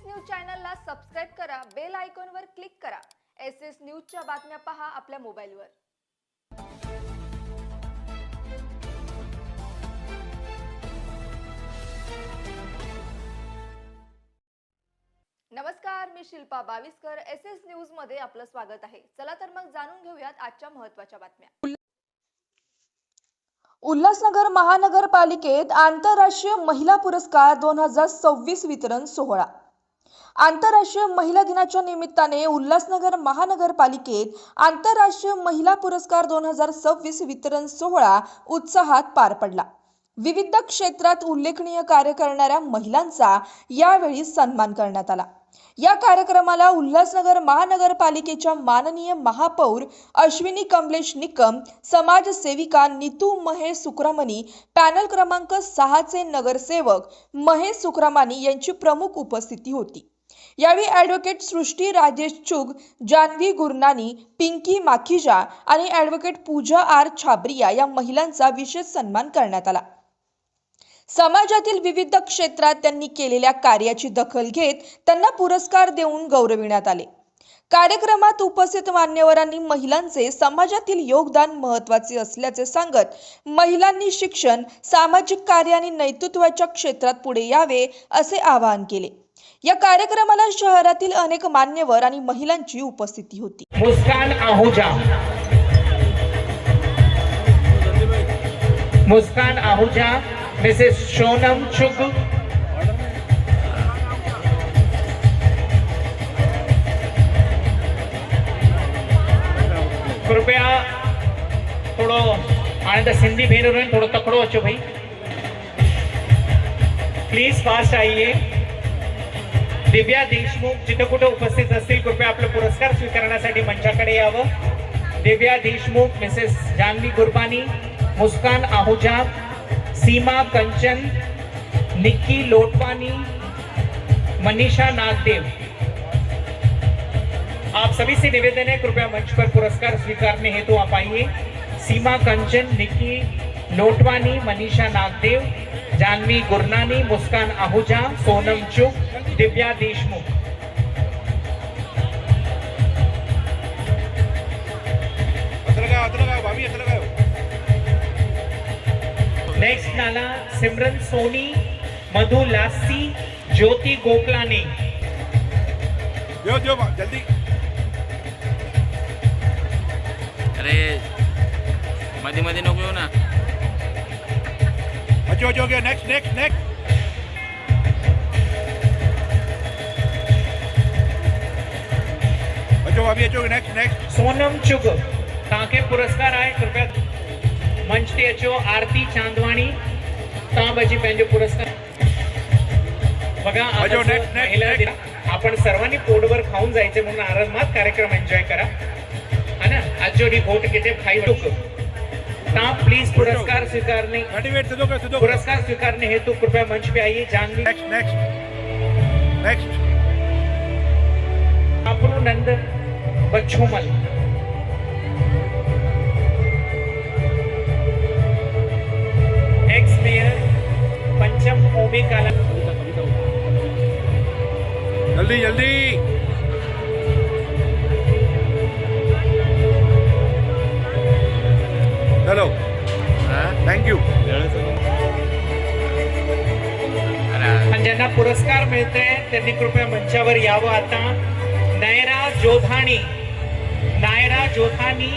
SS news चॅनलला subscribe करा, bell आयकॉनवर क्लिक करा। एसएस न्यूजच्या बातम्या पहा आपल्या मोबाईलवर। नमस्कार, मी शिल्पा बाविस्कर। एसएस न्यूज मध्ये आपलं स्वागत आहे। चला तर मग जाणून घेऊयात आजच्या महत्त्वाच्या बातम्या। उल्हासनगर महानगरपालिकेत आंतरराष्ट्रीय महिला पुरस्कार 2026 वितरण सोहळा। आंतरराष्ट्रीय महिला दिनाच्या निमित्ताने उल्हासनगर महानगरपालिकेत आंतरराष्ट्रीय महिला पुरस्कार 2026 वितरण सोहळा उत्साहात पार पडला। विविध क्षेत्रात उल्लेखनीय कार्य करणाऱ्या महिलांचा यावेळी सन्मान करण्यात आला। या कार्यक्रमाला उल्हासनगर महानगरपालिकेच्या माननीय महापौर अश्विनी कमलेश निकम, समाजसेविका नीतू महेश सुक्रमणी, पॅनल क्रमांक 6 चे नगरसेवक महेश सुक्रमणी यांची प्रमुख उपस्थिती होती। यावेळी ॲडव्होकेट सृष्टी राजेश चुग, जानवी गुरनानी, पिंकी माखीजा आणि ॲडव्होकेट पूजा आर छाबरिया या महिलांचा विशेष सन्मान करण्यात आला। समाजातील विविध क्षेत्रात त्यांनी केलेल्या कार्याची दखल घेत त्यांना पुरस्कार देऊन गौरविण्यात आले। कार्यक्रमात उपस्थित मान्यवरांनी महिलांचे समाजातील योगदान महत्त्वाचे असल्याचे सांगत महिलांनी शिक्षण, सामाजिक कार्य आणि नेतृत्वाच्या क्षेत्रात पुढे यावे असे आवाहन केले। या कार्यक्रमाला शहरातील अनेक मान्यवर आणि महिलांची उपस्थिती होती। मुस्कान आहुजा, मुस्कान आहुजा, मिसेस सोनम चुग, कृपया थोड़ो आने तो सिंधी भेर थोड़ो तकड़ो अचो भाई, प्लीज फास्ट आइए। दिव्या देशमुख जिथे कुठे उपस्थित असतील कृपया आपले पुरस्कार स्वीकारण्यासाठी मंचाकडे यावं। दिव्या देशमुख, मिसेस जानवी गुरबानी, मुस्कान आहुजा, सीमा कंचन, निक्की लोटवानी, मनीषा नागदेव, आप सभी से निवेदन है कृपया मंच पर पुरस्कार स्वीकारने हेतु आप आइए। सीमा कंचन, निक्की लोटवानी, मनीषा नागदेव, जानवी गुरनानी, मुस्कान आहुजा, सोनम चुग, दिव्या देशमुख। नेक्स्ट नाला सिमरन सोनी, मधु लासी, ज्योति गोकलानी। जो जल्दी। अरे मध्ये मध्ये नको येऊ ना। अच्छा गया। Next next next. अभी नेक्स्ट नेक्स्ट। सोनम चुग तव्हांखे पुरस्कार आहे, कृपया मंच ते अचो। आरती चांदवाणी, तव्हां बची पंहिंजो पुरस्कार बघा। महिला दिन आपण सर्वांनी पोटभर खाऊन जायचे म्हणून आरामात कार्यक्रम एन्जॉय करा, है ना। आज जो घोट किती खाई टुक तव्हां प्लीज पुरस्कार स्वीकारने हेतु कृपया मंच पे आइए। Janvi next next next. आपरू नंद बच्छोमल, एक्स मेयर पंचम ओबे काला। जल्दी जल्दी। चलो थैंक यू। ज्यांना पुरस्कार मिळते त्यांनी कृपया मंचावर यावं। आता नायरा जोधानी, नायरा जोधानी।